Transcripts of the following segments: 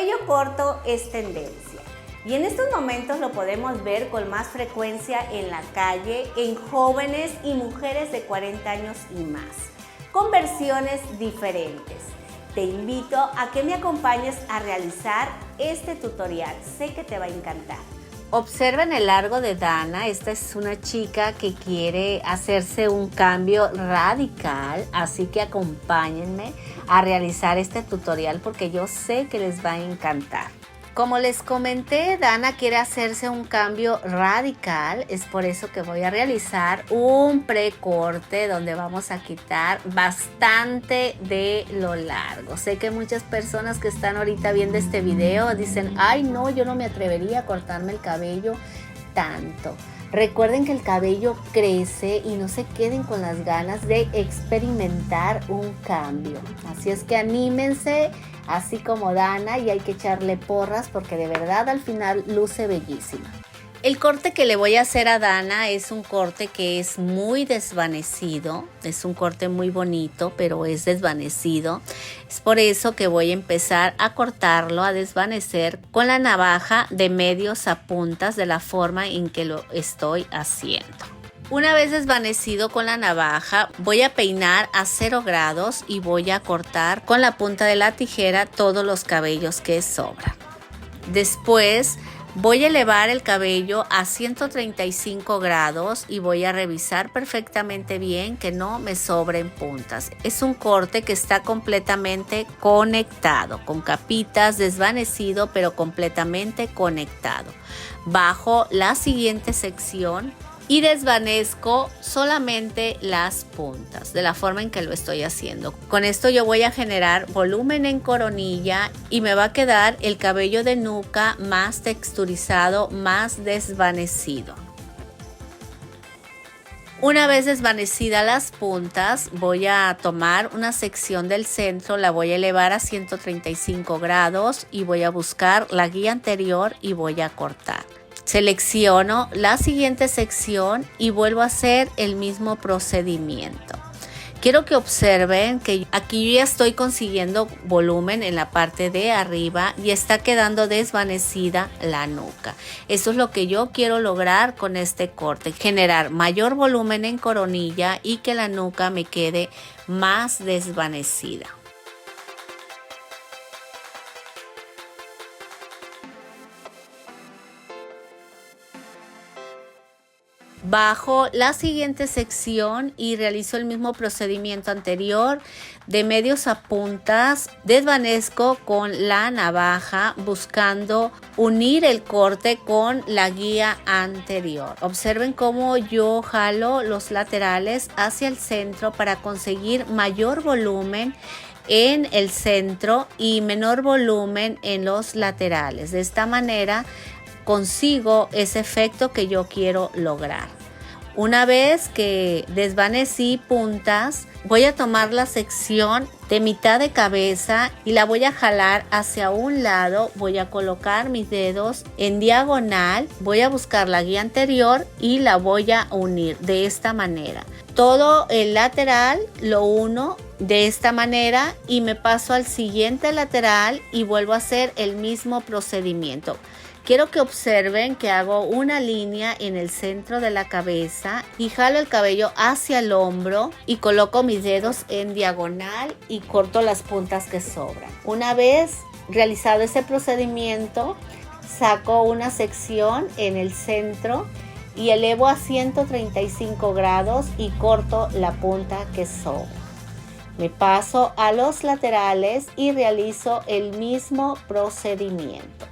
cabello corto es tendencia y en estos momentos lo podemos ver con más frecuencia en la calle, en jóvenes y mujeres de 40 años y más, con versiones diferentes. Te invito a que me acompañes a realizar este tutorial, sé que te va a encantar. Observen el largo de Dana. Esta es una chica que quiere hacerse un cambio radical, así que acompáñenme a realizar este tutorial porque yo sé que les va a encantar. Como les comenté, Dana quiere hacerse un cambio radical, es por eso que voy a realizar un precorte donde vamos a quitar bastante de lo largo. Sé que muchas personas que están ahorita viendo este video dicen, ay no, yo no me atrevería a cortarme el cabello tanto. Recuerden que el cabello crece y no se queden con las ganas de experimentar un cambio. Así es que anímense, así como Dana, y hay que echarle porras porque de verdad al final luce bellísima. El corte que le voy a hacer a Dana es un corte que es muy desvanecido, es un corte muy bonito, pero es desvanecido. Es por eso que voy a empezar a cortarlo, a desvanecer con la navaja de medios a puntas de la forma en que lo estoy haciendo. Una vez desvanecido con la navaja, voy a peinar a 0 grados y voy a cortar con la punta de la tijera todos los cabellos que sobran. Después voy a elevar el cabello a 135 grados y voy a revisar perfectamente bien que no me sobren puntas. Es un corte que está completamente conectado, con capitas, desvanecido, pero completamente conectado. Bajo la siguiente sección y desvanezco solamente las puntas de la forma en que lo estoy haciendo. Con esto yo voy a generar volumen en coronilla y me va a quedar el cabello de nuca más texturizado, más desvanecido. Una vez desvanecidas las puntas, voy a tomar una sección del centro, la voy a elevar a 135 grados y voy a buscar la guía anterior y voy a cortar. Selecciono la siguiente sección y vuelvo a hacer el mismo procedimiento. Quiero que observen que aquí ya estoy consiguiendo volumen en la parte de arriba y está quedando desvanecida la nuca. Eso es lo que yo quiero lograr con este corte, generar mayor volumen en coronilla y que la nuca me quede más desvanecida. Bajo la siguiente sección y realizo el mismo procedimiento anterior, de medios a puntas, desvanezco con la navaja buscando unir el corte con la guía anterior. Observen cómo yo jalo los laterales hacia el centro para conseguir mayor volumen en el centro y menor volumen en los laterales. De esta manera consigo ese efecto que yo quiero lograr. Una vez que desvanecí puntas, voy a tomar la sección de mitad de cabeza y la voy a jalar hacia un lado. Voy a colocar mis dedos en diagonal, voy a buscar la guía anterior y la voy a unir de esta manera. Todo el lateral lo uno de esta manera y me paso al siguiente lateral y vuelvo a hacer el mismo procedimiento. Quiero que observen que hago una línea en el centro de la cabeza y jalo el cabello hacia el hombro y coloco mis dedos en diagonal y corto las puntas que sobran. Una vez realizado ese procedimiento, saco una sección en el centro y elevo a 135 grados y corto la punta que sobra. Me paso a los laterales y realizo el mismo procedimiento.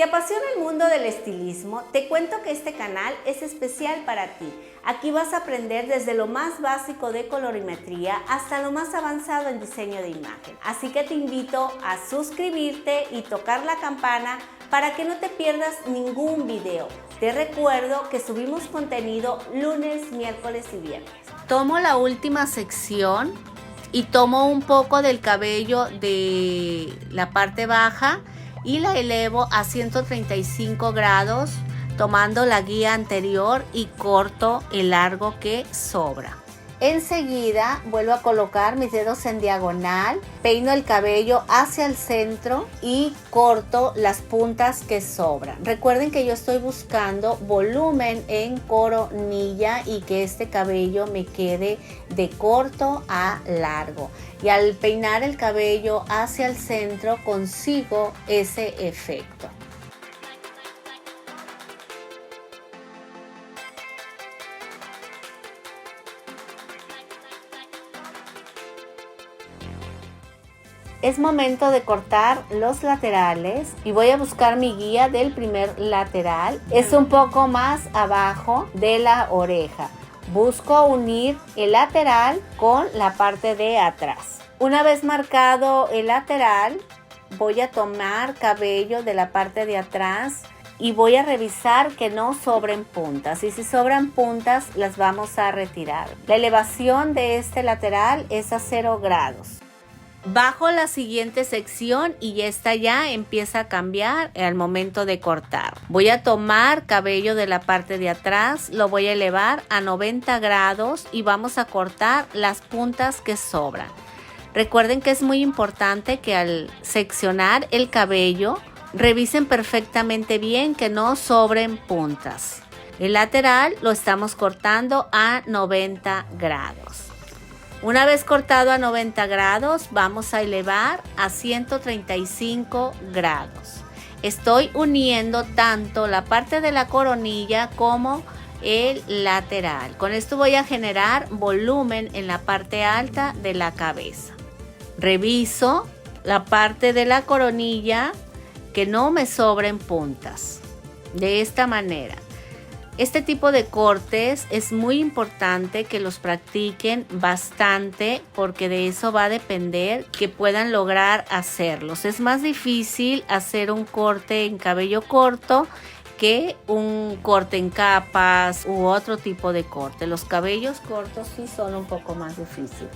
¿Te apasiona el mundo del estilismo? Te cuento que este canal es especial para ti. Aquí vas a aprender desde lo más básico de colorimetría hasta lo más avanzado en diseño de imagen. Así que te invito a suscribirte y tocar la campana para que no te pierdas ningún video. Te recuerdo que subimos contenido lunes, miércoles y viernes. Tomo la última sección y tomo un poco del cabello de la parte baja y la elevo a 135 grados tomando la guía anterior y corto el largo que sobra. Enseguida vuelvo a colocar mis dedos en diagonal, peino el cabello hacia el centro y corto las puntas que sobran. Recuerden que yo estoy buscando volumen en coronilla y que este cabello me quede de corto a largo. Y al peinar el cabello hacia el centro consigo ese efecto. Es momento de cortar los laterales y voy a buscar mi guía del primer lateral. Es un poco más abajo de la oreja. Busco unir el lateral con la parte de atrás. Una vez marcado el lateral, voy a tomar cabello de la parte de atrás y voy a revisar que no sobren puntas. Y si sobran puntas, las vamos a retirar. La elevación de este lateral es a 0 grados. Bajo la siguiente sección y esta ya empieza a cambiar al momento de cortar. Voy a tomar cabello de la parte de atrás, lo voy a elevar a 90 grados y vamos a cortar las puntas que sobran. Recuerden que es muy importante que al seccionar el cabello revisen perfectamente bien que no sobren puntas. El lateral lo estamos cortando a 90 grados. Una vez cortado a 90 grados, vamos a elevar a 135 grados. Estoy uniendo tanto la parte de la coronilla como el lateral. Con esto voy a generar volumen en la parte alta de la cabeza. Reviso la parte de la coronilla que no me sobren puntas. De esta manera. Este tipo de cortes es muy importante que los practiquen bastante porque de eso va a depender que puedan lograr hacerlos. Es más difícil hacer un corte en cabello corto que un corte en capas u otro tipo de corte. Los cabellos cortos sí son un poco más difíciles.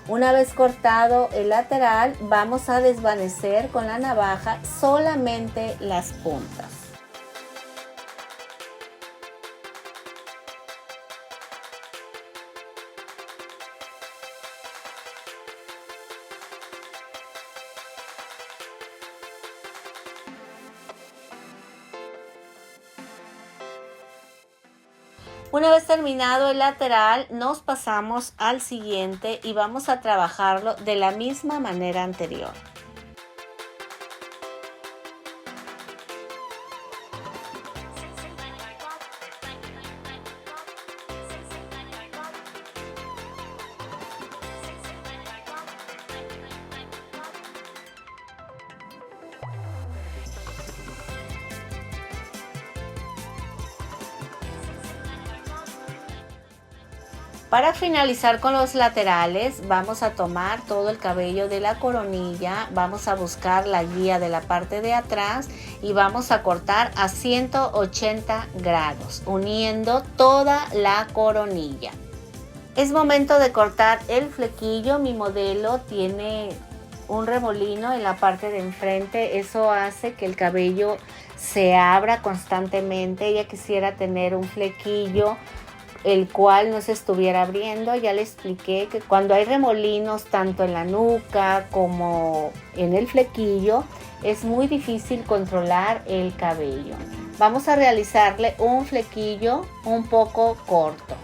Una vez cortado el lateral, vamos a desvanecer con la navaja solamente las puntas. Una vez terminado el lateral, nos pasamos al siguiente y vamos a trabajarlo de la misma manera anterior. Para finalizar con los laterales, vamos a tomar todo el cabello de la coronilla, vamos a buscar la guía de la parte de atrás y vamos a cortar a 180 grados, uniendo toda la coronilla. Es momento de cortar el flequillo. Mi modelo tiene un remolino en la parte de enfrente, eso hace que el cabello se abra constantemente. Ella quisiera tener un flequillo el cual no se estuviera abriendo. Ya le expliqué que cuando hay remolinos tanto en la nuca como en el flequillo es muy difícil controlar el cabello. Vamos a realizarle un flequillo un poco corto.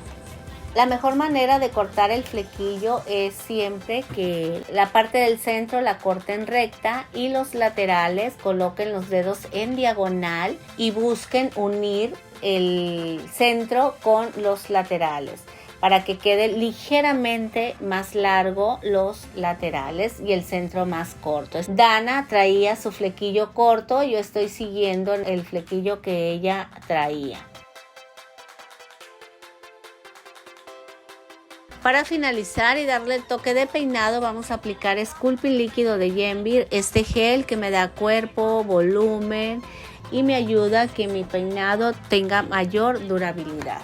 La mejor manera de cortar el flequillo es siempre que la parte del centro la corten recta y los laterales coloquen los dedos en diagonal y busquen unir el centro con los laterales para que quede ligeramente más largo los laterales y el centro más corto. Dana traía su flequillo corto, yo estoy siguiendo el flequillo que ella traía. Para finalizar y darle el toque de peinado, vamos a aplicar Sculpting líquido de Yenvir, este gel que me da cuerpo, volumen y me ayuda a que mi peinado tenga mayor durabilidad.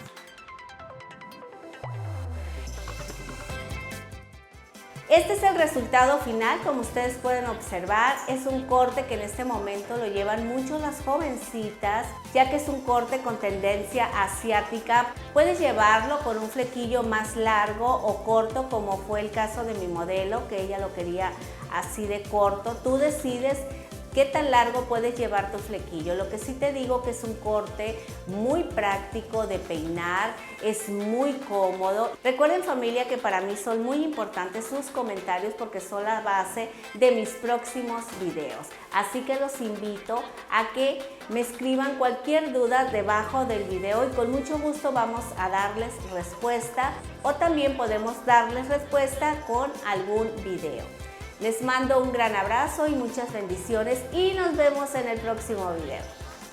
Este es el resultado final, como ustedes pueden observar, es un corte que en este momento lo llevan mucho las jovencitas, ya que es un corte con tendencia asiática. Puedes llevarlo con un flequillo más largo o corto, como fue el caso de mi modelo, que ella lo quería así de corto. Tú decides qué tan largo puedes llevar tu flequillo. Lo que sí te digo que es un corte muy práctico de peinar, es muy cómodo. Recuerden, familia, que para mí son muy importantes sus comentarios porque son la base de mis próximos videos. Así que los invito a que me escriban cualquier duda debajo del video y con mucho gusto vamos a darles respuesta, o también podemos darles respuesta con algún video. Les mando un gran abrazo y muchas bendiciones y nos vemos en el próximo video.